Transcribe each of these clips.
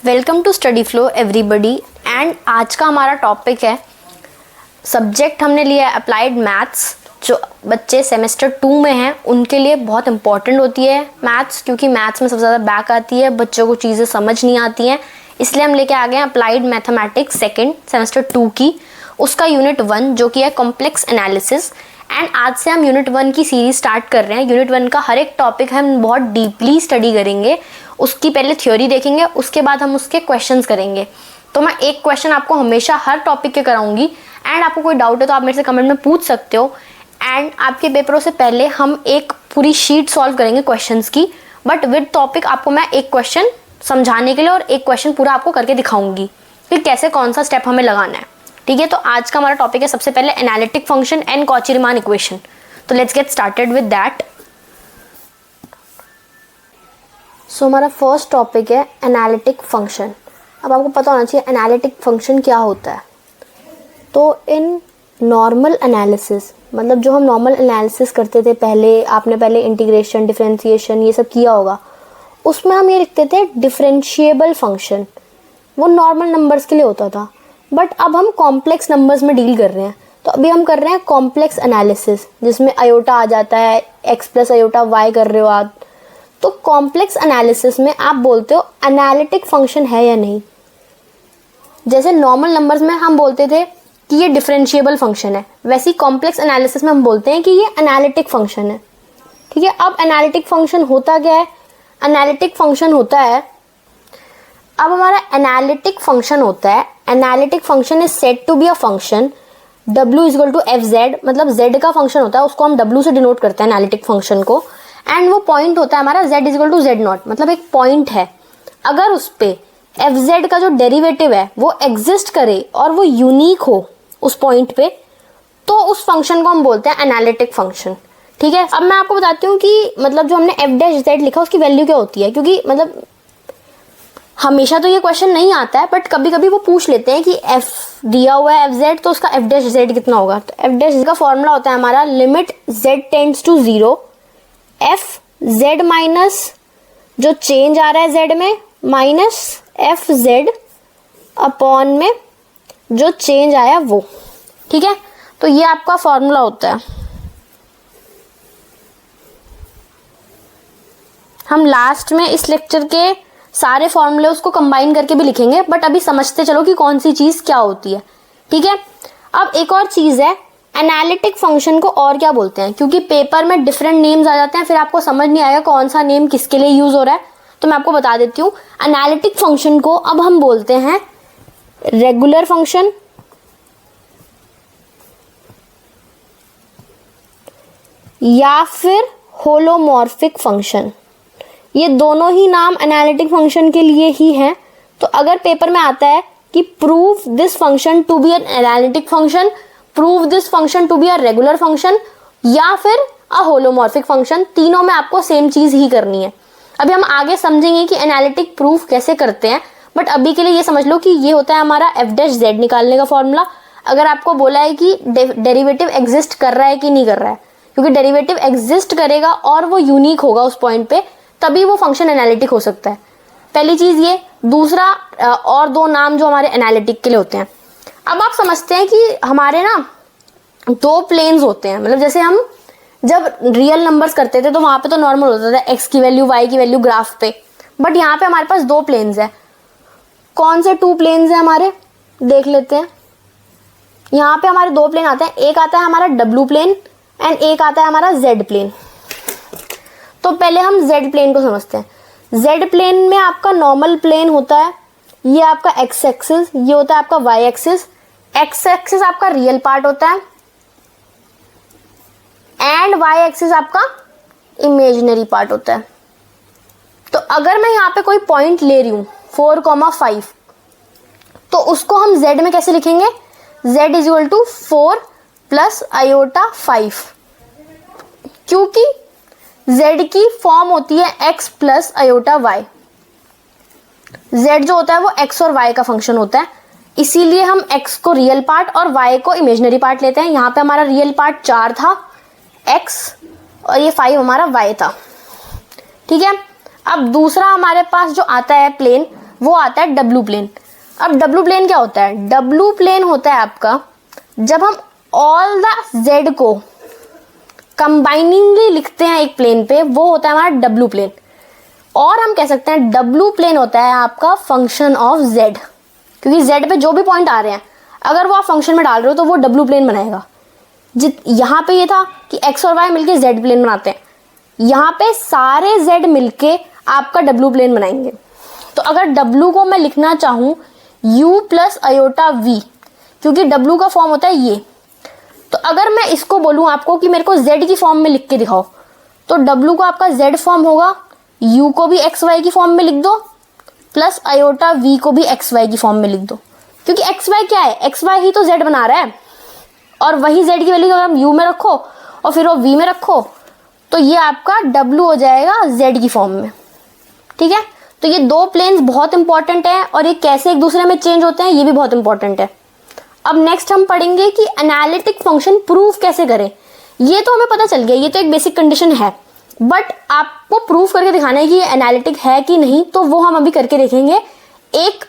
Welcome to Study Flow everybody. And आज का हमारा टॉपिक है, सब्जेक्ट हमने लिया है अप्लाइड मैथ्स। जो बच्चे सेमेस्टर 2 में हैं उनके लिए बहुत इंपॉर्टेंट होती है मैथ्स, क्योंकि मैथ्स में सबसे ज़्यादा बैक आती है, बच्चों को चीज़ें समझ नहीं आती हैं। इसलिए हम लेके आ गए हैं अप्लाइड मैथमेटिक्स सेकेंड सेमेस्टर 2 की, उसका यूनिट 1 जो कि है कॉम्प्लेक्स एनालिसिस। एंड आज से हम यूनिट 1 की सीरीज स्टार्ट कर रहे हैं। यूनिट 1 का हर एक टॉपिक हम बहुत डीपली स्टडी करेंगे। उसकी पहले थ्योरी देखेंगे, उसके बाद हम उसके क्वेश्चंस करेंगे। तो मैं एक क्वेश्चन आपको हमेशा हर टॉपिक के कराऊंगी। एंड आपको कोई डाउट है तो आप मेरे से कमेंट में पूछ सकते हो। एंड आपके पेपरों से पहले हम एक पूरी शीट सॉल्व करेंगे क्वेश्चंस की, बट विद टॉपिक आपको मैं एक क्वेश्चन समझाने के लिए और एक क्वेश्चन पूरा आपको करके दिखाऊंगी कि कैसे कौन सा स्टेप हमें लगाना है। ठीक है, तो आज का हमारा टॉपिक है सबसे पहले analytic function and Cauchy Riemann equation. तो let's get started with that. So हमारा फर्स्ट टॉपिक है एनालिटिक फंक्शन। अब आपको पता होना चाहिए एनालिटिक फंक्शन क्या होता है। तो इन नॉर्मल एनालिसिस, मतलब जो हम नॉर्मल एनालिसिस करते थे पहले, आपने पहले इंटीग्रेशन, डिफरेंशिएशन ये सब किया होगा, उसमें हम ये लिखते थे डिफरेंशिएबल फंक्शन। वो नॉर्मल नंबर्स के लिए होता था, बट अब हम कॉम्प्लेक्स नंबर्स में डील कर रहे हैं। तो अभी हम कर रहे हैं कॉम्प्लेक्स एनालिसिस, जिसमें आयोटा आ जाता है, एक्स प्लस आयोटा वाई कर रहे हो आप। तो कॉम्प्लेक्स एनालिसिस में आप बोलते हो एनालिटिक फंक्शन है या नहीं। जैसे नॉर्मल नंबर्स में हम बोलते थे कि ये डिफरेंशिएबल फंक्शन है, वैसे ही कॉम्प्लेक्स एनालिसिस में हम बोलते हैं कि ये एनालिटिक फंक्शन है। ठीक है, अब एनालिटिक फंक्शन होता क्या है? एनालिटिक फंक्शन होता है, अब हमारा एनालिटिक फंक्शन होता है, analytic function is said to be a function w is equal to F Z, मतलब z का फंक्शन होता है, उसको हम w से डिनोट करते हैं एनालिटिक फंक्शन को। एंड वो पॉइंट होता है हमारा z is equal to Z not, मतलब एक पॉइंट है। अगर उस पे एफ जेड का जो डेरिवेटिव है वो एग्जिस्ट करे और वो यूनिक हो उस पॉइंट पे, तो उस फंक्शन को हम बोलते हैं एनालिटिक फंक्शन। ठीक है, अब मैं आपको बताती हूँ कि मतलब जो हमने एफ डैश जेड लिखा उसकी वैल्यू क्या होती है, क्योंकि मतलब हमेशा तो ये क्वेश्चन नहीं आता है, बट कभी कभी वो पूछ लेते हैं कि एफ दिया हुआ है एफ जेड, तो उसका एफ डैश जेड कितना होगा। तो एफ डैश का फॉर्मूला होता है हमारा limit Z tends to 0 F Z minus जो चेंज आ रहा है जेड में, माइनस एफ जेड अपॉन में जो चेंज आया वो। ठीक है, तो ये आपका फॉर्मूला होता है। हम लास्ट में इस लेक्चर के सारे फॉर्मूले उसको कंबाइन करके भी लिखेंगे, बट अभी समझते चलो कि कौन सी चीज क्या होती है। ठीक है, अब एक और चीज है, एनालिटिक फंक्शन को और क्या बोलते हैं, क्योंकि पेपर में डिफरेंट नेम्स आ जाते हैं, फिर आपको समझ नहीं आएगा कौन सा नेम किसके लिए यूज हो रहा है। तो मैं आपको बता देती हूँ, एनालिटिक फंक्शन को अब हम बोलते हैं रेगुलर फंक्शन, या फिर होलोमॉर्फिक फंक्शन। ये दोनों ही नाम एनालिटिक फंक्शन के लिए ही हैं। तो अगर पेपर में आता है कि prove this function to be an analytic function, prove this function to be a regular function, या फिर अ होलोमॉर्फिक फंक्शन, तीनों में आपको सेम चीज ही करनी है। अभी हम आगे समझेंगे कि एनालिटिक प्रूफ कैसे करते हैं, बट अभी के लिए ये समझ लो कि ये होता है हमारा एफ डैश जेड निकालने का फॉर्मूला। अगर आपको बोला है कि डेरिवेटिव एग्जिस्ट कर रहा है कि नहीं कर रहा है, क्योंकि डेरिवेटिव एग्जिस्ट करेगा और वो यूनिक होगा उस पॉइंट पे, तभी वो फंक्शन एनालिटिक हो सकता है। पहली चीज ये। दूसरा, और दो नाम जो हमारे एनालिटिक के लिए होते हैं। अब आप समझते हैं कि हमारे ना दो प्लेन्स होते हैं, मतलब जैसे हम जब रियल नंबर्स करते थे तो वहां पे तो नॉर्मल होता था एक्स की वैल्यू वाई की वैल्यू ग्राफ पे, बट यहाँ पे हमारे पास दो प्लेन्स है। कौन से टू प्लेन्स है हमारे, देख लेते हैं। यहाँ पे हमारे दो प्लेन आते हैं, एक आता है हमारा डब्ल्यू प्लेन एंड एक आता है हमारा जेड प्लेन। तो पहले हम जेड प्लेन को समझते हैं। जेड प्लेन में आपका नॉर्मल प्लेन होता है, ये आपका एक्स एक्सिस, ये होता है आपका वाई एक्सिस। एक्स एक्सिस आपका रियल पार्ट होता है एंड वाई एक्सिस आपका इमेजिनरी पार्ट होता है। तो अगर मैं यहाँ पे कोई पॉइंट ले रही हूँ 4,5, तो उसको हम जेड में कैसे लिखेंगे, Z is equal to 4 plus iota 5, क्योंकि z की फॉर्म होती है x plus iota y। z जो होता है वो x और y का फंक्शन होता है, इसीलिए हम x को रियल पार्ट और y को इमेजिनरी पार्ट लेते हैं। यहाँ पे हमारा रियल पार्ट 4 था x और ये 5 हमारा y था। ठीक है, अब दूसरा हमारे पास जो आता है प्लेन, वो आता है डब्ल्यू प्लेन। अब डब्ल्यू प्लेन क्या होता है? डब्ल्यू प्लेन होता है आपका जब हम ऑल द जेड को कंबाइनिंगली लिखते हैं एक प्लेन पे, वो होता है हमारा डब्ल्यू प्लेन। और हम कह सकते हैं डब्ल्यू प्लेन होता है आपका फंक्शन ऑफ जेड, क्योंकि जेड पे जो भी पॉइंट आ रहे हैं अगर वो आप फंक्शन में डाल रहे हो तो वो डब्ल्यू प्लेन बनाएगा। यहाँ पे ये था कि एक्स और वाई मिलके जेड प्लेन बनाते हैं, यहाँ पे सारे जेड मिलके आपका डब्ल्यू प्लेन बनाएंगे। तो अगर डब्ल्यू को मैं लिखना चाहूँ u प्लस अयोटा v, क्योंकि डब्ल्यू का फॉर्म होता है ये, तो अगर मैं इसको बोलूँ आपको कि मेरे को z की फॉर्म में लिख के दिखाओ, तो w का आपका z फॉर्म होगा, u को भी एक्स वाई की फॉर्म में लिख दो, प्लस अयोटा v को भी एक्स वाई की फॉर्म में लिख दो, क्योंकि एक्स वाई क्या है? एक्स वाई ही तो z बना रहा है, और वही z की वैल्यू अगर हम u में रखो और फिर वो v में रखो तो ये आपका w हो जाएगा z की फॉर्म में। ठीक है, तो ये दो प्लेन्स बहुत इंपॉर्टेंट है और ये कैसे एक दूसरे में चेंज होते हैं ये भी बहुत इंपॉर्टेंट है। अब नेक्स्ट हम पढ़ेंगे कि एनालिटिक फंक्शन प्रूफ कैसे करें। ये तो हमें पता चल गया, ये तो एक बेसिक कंडीशन है, बट आपको प्रूफ करके दिखाना है कि ये एनालिटिक है कि नहीं, तो वो हम अभी करके देखेंगे एक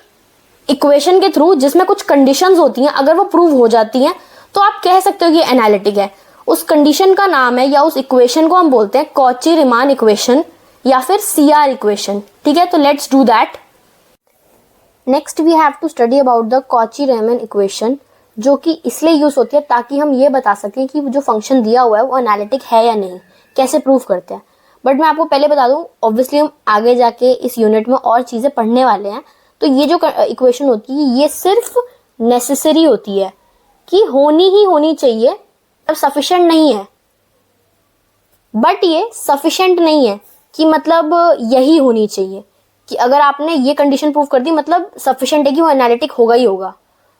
इक्वेशन के थ्रू जिसमें कुछ कंडीशंस होती हैं। अगर वो प्रूव हो जाती हैं तो आप कह सकते हो कि एनालिटिक है। उस कंडीशन का नाम है या उस इक्वेशन को हम बोलते हैं कॉची रीमान इक्वेशन या फिर CR इक्वेशन। ठीक है, तो let's do that. Next we have to study about the Cauchy Riemann equation, जो कि इसलिए यूज होती है ताकि हम ये बता सकें कि जो फंक्शन दिया हुआ है वो एनालिटिक है या नहीं, कैसे प्रूव करते हैं। बट मैं आपको पहले बता दूं, ऑब्वियसली हम आगे जाके इस यूनिट में और चीजें पढ़ने वाले हैं, तो ये जो इक्वेशन होती है ये सिर्फ नेसेसरी होती है कि होनी ही होनी चाहिए, अब सफिशिएंट नहीं है। बट ये सफिशिएंट नहीं है कि मतलब यही होनी चाहिए कि अगर आपने ये कंडीशन प्रूव कर दी मतलब सफिशिएंट है कि वो एनालिटिक होगा ही होगा।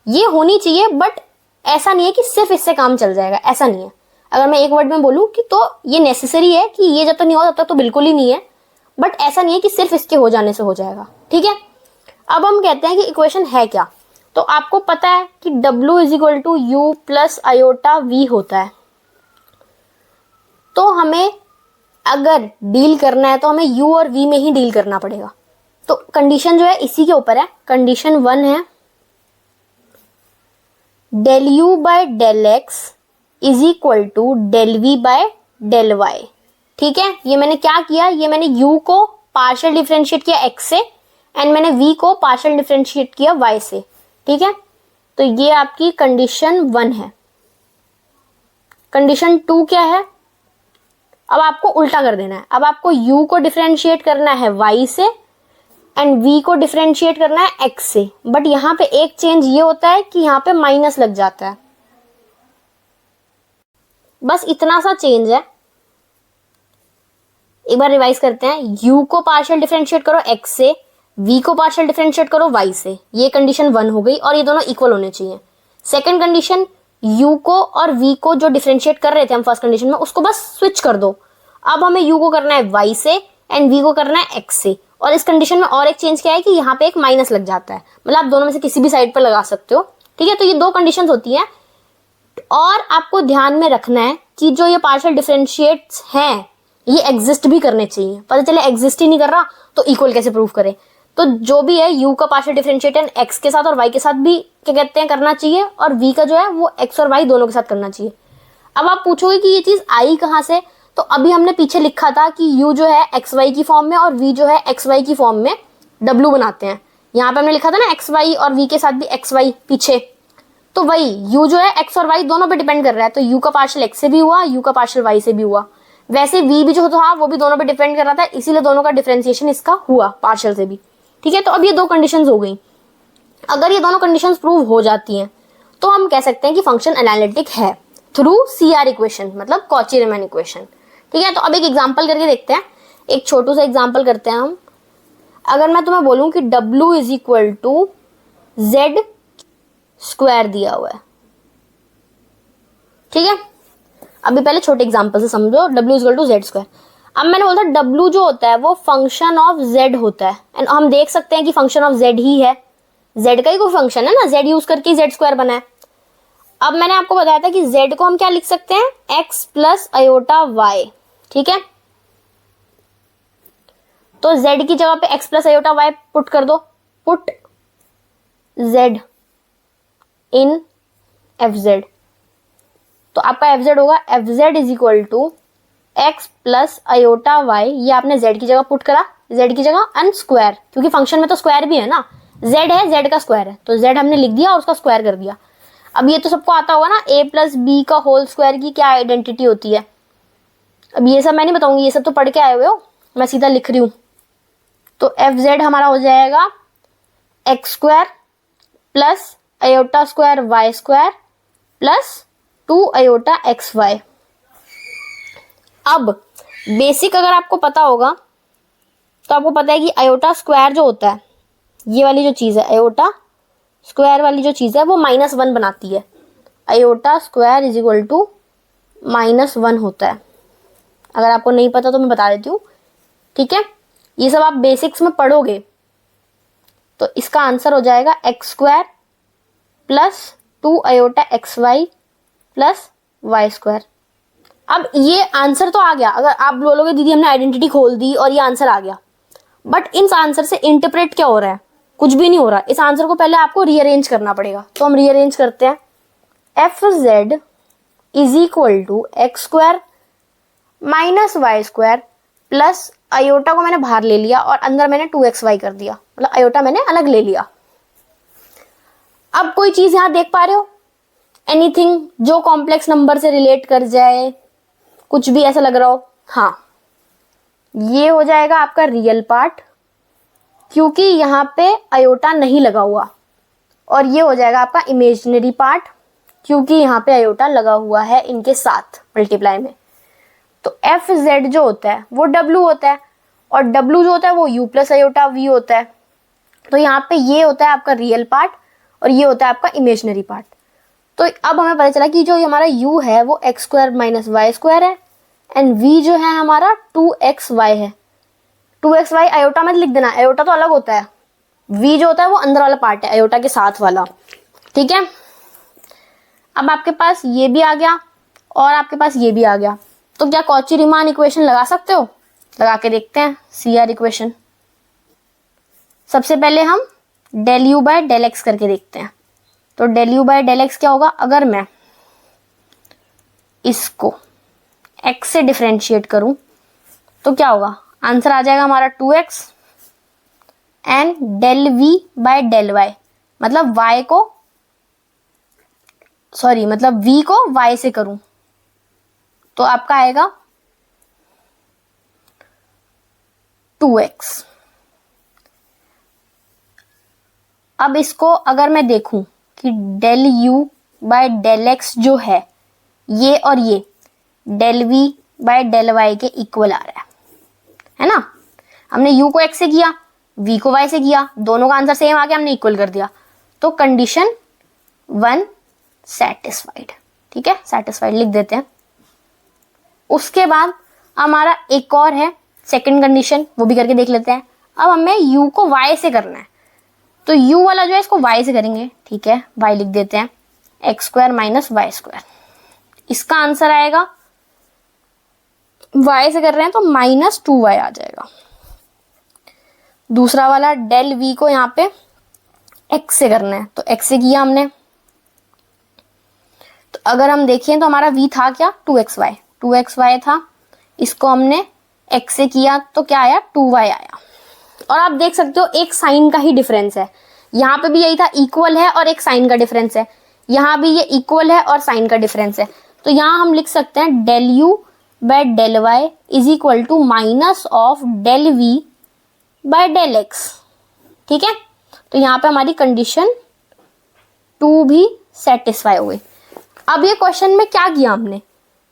ये होनी चाहिए, बट ऐसा नहीं है कि सिर्फ इससे काम चल जाएगा, ऐसा नहीं है। अगर मैं एक वर्ड में बोलूं कि तो ये नेसेसरी है कि ये जब तक नहीं हो तब तक तो बिल्कुल ही नहीं है, बट ऐसा नहीं है कि सिर्फ इसके हो जाने से हो जाएगा। ठीक है, अब हम कहते हैं कि इक्वेशन है क्या। तो आपको पता है कि W is equal to U plus iota V होता है। तो हमें अगर डील करना है तो हमें U और V में ही डील करना पड़ेगा। तो कंडीशन जो है इसी के ऊपर है। कंडीशन 1 है del U by del X is equal to del V by del Y। ठीक है, ये मैंने क्या किया, ये मैंने U को पार्शियल डिफरेंशिएट किया X से एंड मैंने V को पार्शियल डिफरेंशिएट किया Y से। ठीक है, तो ये आपकी कंडीशन 1 है। कंडीशन 2 क्या है? अब आपको उल्टा कर देना है। अब आपको U को डिफरेंशिएट करना है Y से एंड V को डिफरेंशिएट करना है X से। बट यहाँ पे एक चेंज ये होता है कि यहाँ पे माइनस लग जाता है, बस इतना सा चेंज है। एक बार रिवाइज करते हैं। U को पार्शियल डिफरेंशिएट करो X से, V को पार्शियल डिफरेंशिएट करो Y से। ये कंडीशन 1 हो गई और ये दोनों इक्वल होने चाहिए। सेकंड कंडीशन, U को और V को जो डिफरेंशिएट कर रहे थे हम फर्स्ट कंडीशन में उसको बस स्विच कर दो। अब हमें U को करना है Y से एंड V को करना है X से। और इस कंडीशन में और एक चेंज क्या है कि यहाँ पे एक माइनस लग जाता है, मतलब आप दोनों में से किसी भी साइड पर लगा सकते हो। ठीक है, तो ये दो कंडीशंस होती हैं और आपको ध्यान में रखना है कि जो ये पार्शियल डिफरेंशिएट्स हैं ये एग्जिस्ट भी करने चाहिए। पता चले एग्जिस्ट ही नहीं कर रहा तो इक्वल कैसे प्रूव करें। तो जो भी है U का पार्शियल डिफरेंशिएट X के साथ और Y के साथ भी क्या कहते हैं करना चाहिए, और V का जो है वो X और Y दोनों के साथ करना चाहिए। अब आप पूछोगे कि ये चीज आई कहाँ से, तो अभी हमने पीछे लिखा था कि U जो है XY की फॉर्म में और V जो है XY की फॉर्म में W बनाते हैं। यहाँ पे हमने लिखा था ना XY और V के साथ भी XY पीछे, तो वही U जो है X और Y दोनों पे डिपेंड कर रहा है। तो U का पार्शियल X से भी हुआ, U का पार्शियल Y से भी हुआ। वैसे V भी जो था वो भी दोनों पे डिपेंड कर रहा था, इसीलिए दोनों का डिफरेंशिएशन इसका हुआ पार्शियल से भी। ठीक है, तो अब ये दो कंडीशंस हो गई। अगर ये दोनों कंडीशंस प्रूव हो जाती हैं तो हम कह सकते हैं कि फंक्शन एनालिटिक है थ्रू CR इक्वेशन, मतलब कॉची रीमान इक्वेशन। ठीक है, तो अब एक एग्जांपल करके देखते हैं। एक छोटू सा एग्जांपल करते हैं हम। अगर मैं तुम्हें बोलूं कि W is equal to Z square दिया हुआ है। ठीक है, अभी पहले छोटे एग्जांपल से समझो। W is equal to Z square. अब मैंने बोला W जो होता है वो फंक्शन ऑफ Z होता है, एंड हम देख सकते हैं कि फंक्शन ऑफ Z ही है। Z का ही कोई फंक्शन है ना, Z यूज करके Z स्क्वायर बना है। अब मैंने आपको बताया था कि Z को हम क्या लिख सकते हैं, X प्लस अयोटा Y। ठीक है, तो Z की जगह पे X plus iota Y put कर दो, पुट z इन fz, तो आपका fz होगा fz is equal to x plus iota y, ये आपने z की जगह पुट करा, z की जगह एंड स्क्वायर, क्योंकि फंक्शन में तो स्क्वायर भी है ना, z है, z का स्क्वायर है, तो z हमने लिख दिया और उसका स्क्वायर कर दिया। अब ये तो सबको आता होगा ना, a प्लस बी का होल स्क्वायर की क्या आइडेंटिटी होती है। अब ये सब मैं नहीं बताऊंगी, ये सब तो पढ़ के आए हुए हो, मैं सीधा लिख रही हूँ। तो fz हमारा हो जाएगा x square plus iota square y square plus 2 iota x y. अब बेसिक अगर आपको पता होगा तो आपको पता है कि अयोटा स्क्वायर जो होता है, ये वाली जो चीज़ है अयोटा स्क्वायर वाली जो चीज़ है वो -1 बनाती है। Iota square is equal to -1 होता है। अगर आपको नहीं पता तो मैं बता देती हूँ, ठीक है। ये सब आप बेसिक्स में पढ़ोगे। तो इसका आंसर हो जाएगा x square plus 2 iota x y plus y square. अब ये आंसर तो आ गया, अगर आप बोलोगे दीदी हमने आइडेंटिटी खोल दी और ये आंसर आ गया, बट इस आंसर से इंटरप्रेट क्या हो रहा है, कुछ भी नहीं हो रहा। इस आंसर को पहले आपको रीअरेंज करना पड़ेगा, तो हम रीअरेंज करते हैं। F z is equal to x square minus y square plus iota को मैंने बाहर ले लिया और अंदर मैंने 2xy कर दिया, मतलब अयोटा मैंने अलग ले लिया। अब कोई चीज यहां देख पा रहे हो, एनीथिंग जो कॉम्प्लेक्स नंबर से रिलेट कर जाए, कुछ भी ऐसा लग रहा हो? हाँ, ये हो जाएगा आपका रियल पार्ट, क्योंकि यहाँ पे अयोटा नहीं लगा हुआ, और ये हो जाएगा आपका इमेजिनरी पार्ट, क्योंकि यहाँ पे अयोटा लगा हुआ है इनके साथ मल्टीप्लाई में। तो एफ जेड जो होता है वो डब्ल्यू होता है, और डब्ल्यू जो होता है वो यू प्लस अयोटा वी होता है। तो यहाँ पे ये होता है आपका रियल पार्ट और ये होता है आपका इमेजिनरी पार्ट। तो अब हमें पता चला कि जो हमारा u है वो x square minus y square है, एंड v जो है हमारा 2xy है। 2xy अयोटा में लिख देना, अयोटा तो अलग होता है, v जो होता है वो अंदर वाला पार्ट है अयोटा के साथ वाला, ठीक है। अब आपके पास ये भी आ गया और आपके पास ये भी आ गया, तो क्या कॉची रीमान इक्वेशन लगा सकते हो? लगा के देखते हैं CR इक्वेशन। सबसे पहले हम del u by del x करके देखते हैं। तो del u by del x क्या होगा, अगर मैं इसको x से डिफरेंशिएट करूं तो क्या होगा, आंसर आ जाएगा हमारा 2x and del v by del y, मतलब v को y से करूं तो आपका आएगा 2x। अब इसको अगर मैं देखूं कि del u by del x जो है ये और ये del v by del y के इक्वल आ रहा है ना। हमने u को x से किया, v को y से किया, दोनों का आंसर सेम आ गया, हमने इक्वल कर दिया। तो कंडीशन 1 सेटिस्फाइड, ठीक है, सेटिस्फाइड लिख देते हैं। उसके बाद हमारा एक और है सेकंड कंडीशन, वो भी करके देख लेते हैं। अब हमें u को y से करना है, तो u वाला जो है इसको y से करेंगे, ठीक है, y लिख देते हैं, x square minus y square. इसका आंसर आएगा, y से कर रहे हैं तो -2y आ जाएगा। दूसरा वाला डेल v को यहाँ पे x से करना है, तो x से किया हमने, तो अगर हम देखें तो हमारा v था क्या, 2xy था, इसको हमने x से किया तो क्या आया, 2y आया। और आप देख सकते हो एक साइन का ही डिफरेंस है, यहाँ पे भी यही था, इक्वल है और एक साइन का डिफरेंस है, यहाँ भी ये इक्वल है और साइन का डिफरेंस है। तो यहाँ हम लिख सकते हैं del u by del y is equal to minus of del v by del x, ठीक है। तो यहाँ पे हमारी कंडीशन 2 भी सेटिस्फाई हो गई। अब ये क्वेश्चन में क्या किया हमने,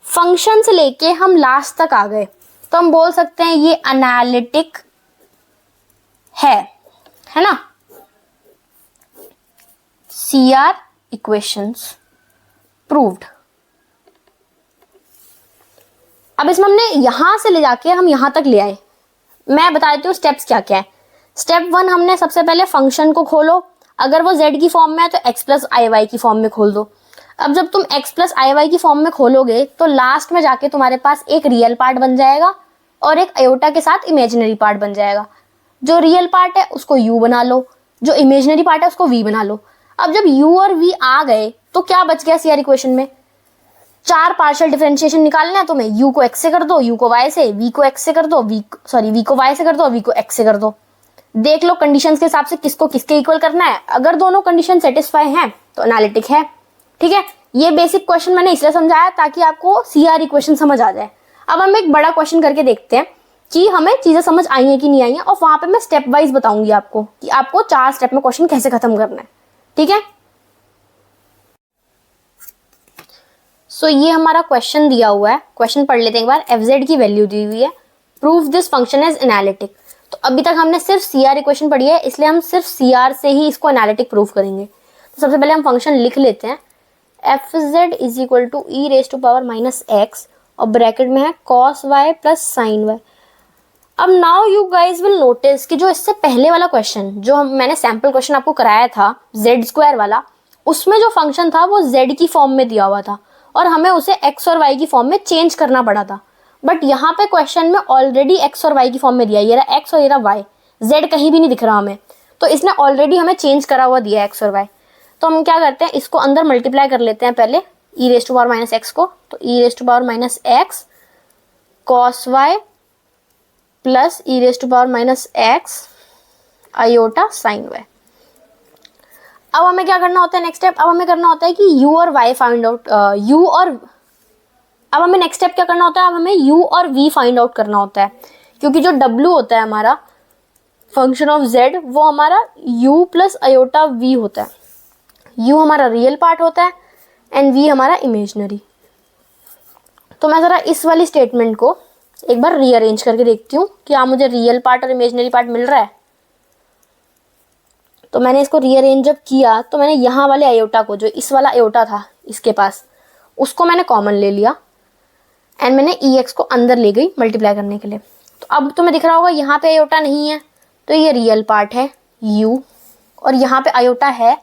फंक्शन से लेके हम लास्ट तक आ गए, तो हम बोल सकते हैं ये एनालिटिक है ना। CR equations proved. अब इसमें हमने यहां से ले जाके हम यहां तक ले आए। मैं बता देती हूँ स्टेप्स क्या क्या है। स्टेप 1, हमने सबसे पहले फंक्शन को खोलो, अगर वो z की फॉर्म में है तो x प्लस आई वाई की फॉर्म में खोल दो। अब जब तुम x प्लस आई वाई की फॉर्म में खोलोगे तो लास्ट में जाके तुम्हारे पास एक रियल पार्ट बन जाएगा और एक अयोटा के साथ इमेजिनरी पार्ट बन जाएगा। जो रियल पार्ट है उसको u बना लो, जो इमेजिनरी पार्ट है उसको v बना लो। अब जब u और v आ गए तो क्या बच गया CR इक्वेशन में, 4 पार्शियल डिफरेंशिएशन निकालना है तुम्हें, u को x से कर दो, u को y से, v को x से कर दो, v को y से कर दो, v को x से कर दो। देख लो कंडीशंस के हिसाब से किसको किसके इक्वल करना है, अगर दोनों कंडीशन सेटिस्फाई हैं तो एनालिटिक है। ठीक है, ये बेसिक क्वेश्चन मैंने इसलिए समझाया ताकि आपको CR इक्वेशन समझ आ जाए। अब हम एक बड़ा क्वेश्चन करके देखते हैं कि हमें चीजें समझ आई हैं कि नहीं आई हैं, और वहां पे मैं स्टेप वाइज बताऊंगी आपको कि आपको 4 स्टेप में क्वेश्चन कैसे खत्म करना है। ठीक है, सो ये हमारा क्वेश्चन दिया हुआ है, क्वेश्चन पढ़ लेते हैं एक बार। fz की वैल्यू दी हुई है, prove this function is analytic. तो अभी तक हमने सिर्फ CR इक्वेशन पढ़ी है, इसलिए हम सिर्फ CR से ही इसको एनालिटिक प्रूव करेंगे। तो सबसे पहले हम फंक्शन लिख लेते हैं, fz is equal to e raise to power minus x और ब्रैकेट में है cos y plus sine y। अब now you guys will notice कि जो इससे पहले वाला क्वेश्चन जो मैंने सैम्पल क्वेश्चन आपको कराया था z² वाला, उसमें जो फंक्शन था वो z की फॉर्म में दिया हुआ था और हमें उसे x और y की फॉर्म में चेंज करना पड़ा था। बट यहाँ पे क्वेश्चन में ऑलरेडी x और y की फॉर्म में दिया, ये रहा x और ये रहा y, z कहीं भी नहीं दिख रहा हमें, तो इसने ऑलरेडी हमें चेंज करा हुआ दिया है x और y। तो हम क्या करते हैं, इसको अंदर मल्टीप्लाई कर लेते हैं पहले e raise to power minus x को, तो e raise to power minus x cos y plus e raise to power minus x iota sine y. अब हमें क्या करना होता है नेक्स्ट स्टेप, अब हमें करना होता है कि u और y फाइंड आउट, अब हमें नेक्स्ट स्टेप क्या करना होता है, अब हमें u और v फाइंड आउट करना होता है, क्योंकि जो w होता है हमारा फंक्शन ऑफ z वो हमारा u प्लस आयोटा v होता है। u हमारा रियल पार्ट होता है एंड v हमारा इमेजनरी। तो मैं ज़रा इस वाली स्टेटमेंट को एक बार रीअरेंज करके देखती हूँ कि हाँ मुझे रियल पार्ट और इमेजनरी पार्ट मिल रहा है। तो मैंने इसको रीअरेंज जब किया तो मैंने यहाँ वाले आयोटा को, जो इस वाला आयोटा था इसके पास, उसको मैंने कॉमन ले लिया एंड मैंने EX को अंदर ले गई मल्टीप्लाई करने के लिए। तो अब तुम्हें दिख रहा होगा यहाँ पे आयोटा नहीं है तो ये रियल पार्ट है u, और यहाँ पे आयोटा है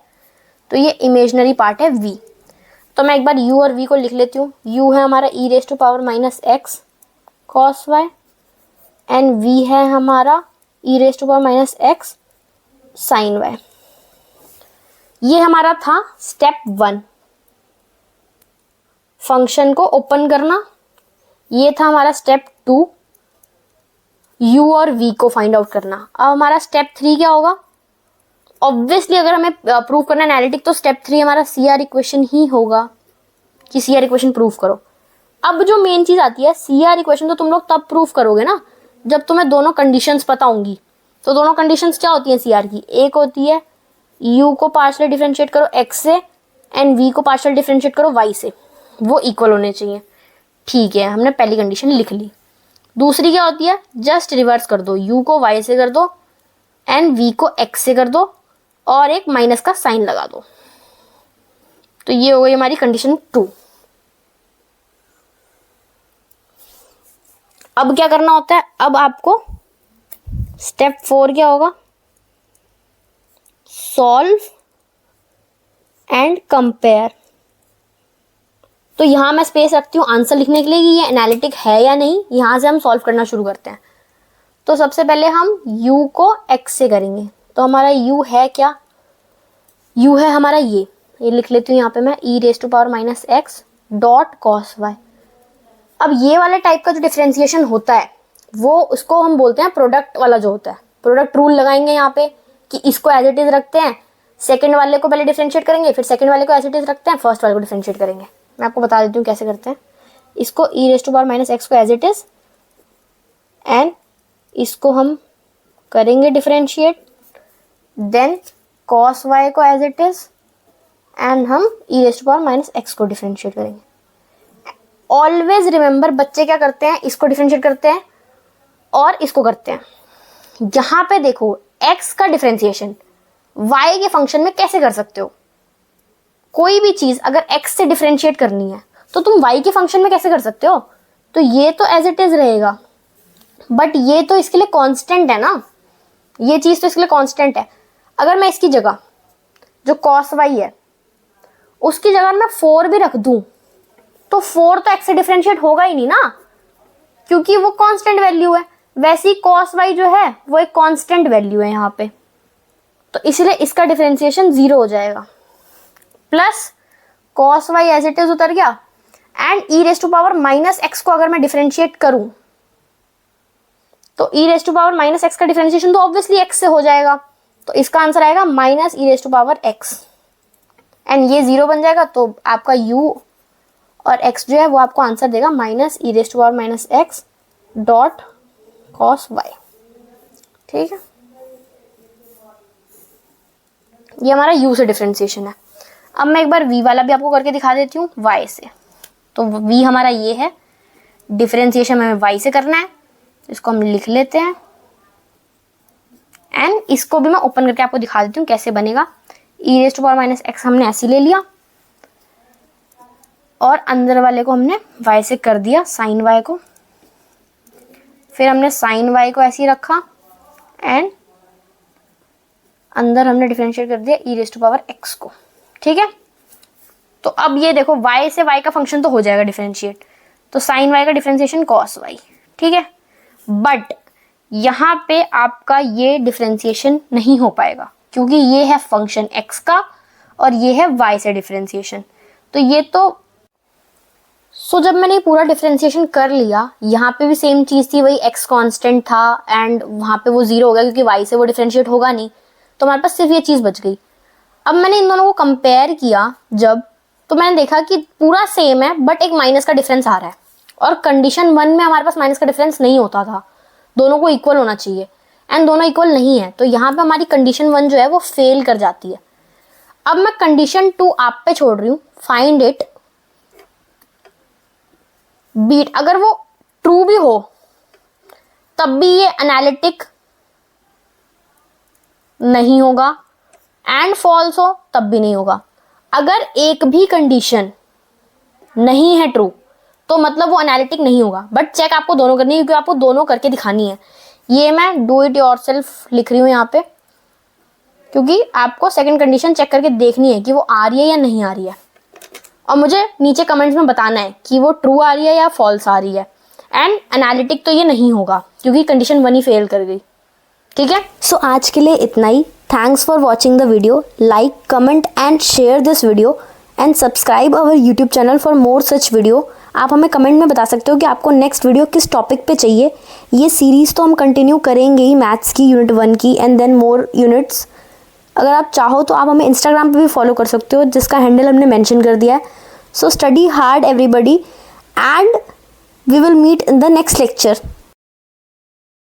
तो ये इमेजनरी पार्ट है v। तो मैं एक बार u और v को लिख लेती हूँ। u है हमारा e raise to power minus x cos y and v है हमारा e raise to power minus x sine y. ये हमारा था स्टेप 1, फंक्शन को ओपन करना। ये था हमारा स्टेप 2, u और v को फाइंड आउट करना। अब हमारा स्टेप 3 क्या होगा, ऑब्वियसली अगर हमें प्रूव करना है एनालिटिक तो स्टेप 3 हमारा CR इक्वेशन ही होगा कि CR इक्वेशन प्रूव करो। अब जो मेन चीज आती है CR इक्वेशन, तो तुम लोग तब प्रूव करोगे ना जब तुम्हें दोनों कंडीशंस पता होंगी। तो दोनों कंडीशंस क्या होती हैं CR की, एक होती है u को पार्शियल डिफरेंशिएट करो x से एंड v को पार्शियल डिफरेंशिएट करो y से, वो इक्वल होने चाहिए। ठीक है, हमने पहली कंडीशन लिख ली। दूसरी क्या होती है, जस्ट रिवर्स कर दो, u को y से कर दो एंड v को x से कर दो और एक माइनस का साइन लगा दो। तो ये हो गई हमारी कंडीशन 2। अब क्या करना होता है, अब आपको स्टेप 4 क्या होगा, सॉल्व एंड कंपेयर। तो यहां मैं स्पेस रखती हूँ आंसर लिखने के लिए कि ये एनालिटिक है या नहीं। यहां से हम सॉल्व करना शुरू करते हैं। तो सबसे पहले हम u को x से करेंगे। तो हमारा u है क्या, u है हमारा ये लिख लेती हूँ यहाँ पे मैं, e raise to power minus x dot cos y. अब ये वाले टाइप का जो डिफरेंशिएशन होता है वो उसको हम बोलते हैं प्रोडक्ट वाला जो होता है। प्रोडक्ट रूल लगाएंगे यहाँ पे कि इसको एज इट इज रखते हैं, सेकंड वाले को पहले डिफरेंशिएट करेंगे, फिर सेकंड वाले को एज इट इज रखते हैं, फर्स्ट वाले को डिफरेंशिएट करेंगे। मैं आपको बता देती हूँ कैसे करते हैं। इसको e raise to power minus x को एज इट इज एंड इसको हम करेंगे डिफरेंशिएट, देन कॉस वाई को एज इट इज एंड हम e raise to power minus x को डिफरेंशिएट करेंगे। ऑलवेज रिमेंबर, बच्चे क्या करते हैं, इसको डिफरेंशिएट करते हैं और इसको करते हैं। यहाँ पे देखो x का डिफरेंशिएशन y के फंक्शन में कैसे कर सकते हो। कोई भी चीज अगर x से डिफरेंशिएट करनी है तो तुम y के फंक्शन में कैसे कर सकते हो। तो ये तो एज इट इज रहेगा, बट ये तो इसके लिए कांस्टेंट है ना, ये चीज तो इसके लिए कांस्टेंट है। अगर मैं इसकी जगह जो cos y है उसकी जगह मैं 4 भी रख दूं तो 4 तो x से डिफरेंशिएट होगा ही नहीं ना, क्योंकि वो कांस्टेंट वैल्यू है। वैसे ही cos y जो है वो एक कांस्टेंट वैल्यू है यहाँ पे। तो इसलिए इसका डिफरेंशिएशन 0 हो जाएगा, plus cos y as it is उतर गया, and e raise to power minus x को अगर मैं डिफरेंशिएट करूं तो e raise to power minus x का डिफरेंशिएशन तो ऑब्वियसली x से हो जाएगा, तो इसका आंसर आएगा minus e raise to power x, and ये 0 बन जाएगा, तो आपका u और x जो है वो आपको आंसर देगा minus e raise to power minus x dot cos y। ठीक है, ये हमारा u से डिफरेंशिएशन है। अब मैं एक बार v वाला भी आपको करके दिखा देती हूँ y से। तो v हमारा ये है, डिफरेंशिएशन हमें y से करना है, इसको हम लिख लेते हैं, एंड इसको भी मैं ओपन करके आपको दिखा देती हूँ कैसे बनेगा। e raise to power minus x हमने ऐसे ले लिया, और अंदर वाले को हमने y से कर दिया साइन y को, फिर हमने साइन y को ऐसे ही रखा, एंड अंदर हमने डिफरेंशिएट कर दिया e raise to power x को। ठीक है, तो अब ये देखो y से y का फंक्शन तो हो जाएगा डिफरेंशिएट, तो साइन y का डिफरेंशिएशन cos y। ठीक है, बट यहाँ पे आपका ये डिफरेंशिएशन नहीं हो पाएगा, क्योंकि ये है फंक्शन x का और ये है y से डिफरेंशिएशन। तो ये तो जब मैंने पूरा डिफरेंशिएशन कर लिया, यहाँ पे भी सेम चीज़ थी, वही x कांस्टेंट था, एंड वहाँ पे वो 0 हो गया क्योंकि y से वो डिफरेंशिएट होगा नहीं, तो हमारे पास सिर्फ ये चीज़ बच गई। अब मैंने इन दोनों को कंपेयर किया जब, तो मैंने देखा कि पूरा सेम है, बट एक माइनस का डिफरेंस आ रहा है, और कंडीशन 1 में हमारे पास माइनस का डिफरेंस नहीं होता था, दोनों को इक्वल होना चाहिए, एंड दोनों इक्वल नहीं है, तो यहाँ पे हमारी कंडीशन 1 जो है वो फेल कर जाती है। अब मैं कंडीशन 2 आप पे छोड़ रही हूँ, फाइंड इट बीट। अगर वो ट्रू भी हो तब भी ये एनालिटिक नहीं होगा, एंड फॉल्स हो तब भी नहीं होगा। अगर एक भी कंडीशन नहीं है ट्रू तो मतलब वो एनालिटिक नहीं होगा, बट चेक आपको दोनों करनी है, क्योंकि आपको दोनों करके दिखानी है। ये मैं डू इट योरसेल्फ लिख रही हूँ यहाँ पे, क्योंकि आपको सेकंड कंडीशन चेक करके देखनी है कि वो आ रही है या नहीं आ रही है, और मुझे नीचे कमेंट्स में बताना है कि वो ट्रू आ रही है या फॉल्स आ रही है। एंड एनालिटिक तो ये नहीं होगा क्योंकि कंडीशन 1 ही फेल कर गई। ठीक है, सो आज के लिए इतना ही। Thanks for watching the video. Like, comment and share this video, and subscribe our YouTube channel for more such video. आप हमें कमेंट में बता सकते हो कि आपको नेक्स्ट वीडियो किस टॉपिक पे चाहिए। ये सीरीज़ तो हम कंटिन्यू करेंगे ही, मैथ्स की यूनिट 1 की, एंड देन मोर यूनिट्स। अगर आप चाहो तो आप हमें इंस्टाग्राम पे भी फॉलो कर सकते हो, जिसका हैंडल हमने मेंशन कर दिया है। So study hard everybody, and we will meet in the next lecture.